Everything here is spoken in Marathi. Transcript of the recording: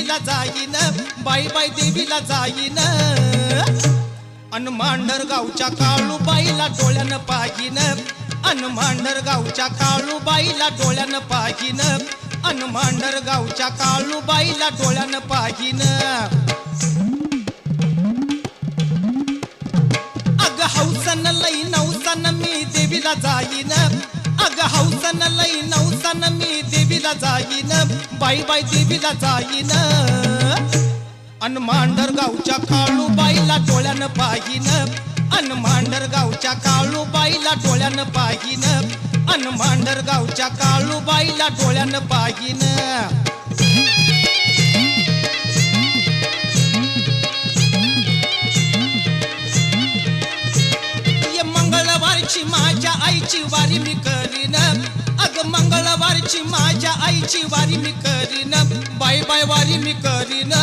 देवीला जाईन, बाई बाई देवीला जाईन. अन मांढरगावच्या काळूबाईला डोळ्यानं पाहिन, अन मांढरगावच्या काळूबाईला डोळ्यानं पाहिन, अन मांढरगावच्या काळूबाईला डोळ्यानं पाहिन. अग हौसन लई नवसन मी देवीला जाईन, अग हौसन लई नवसन मी देवीला जाईन, बाई बाई देवीला जाईन. अन मांढरगावच्या काळूबाईला डोळ्यानं पाहिन, अन मांढरगावच्या काळूबाईला डोळ्यानं पाहिन, अन मांढरगावच्या काळूबाईला डोळ्यानं पाहिन. ये मंगळवारची माझ्या आईची वारी मी करीन, अग मंगळवारची माझ्या आईची वारी मी करीन, बाय बाय वारी मी करीन.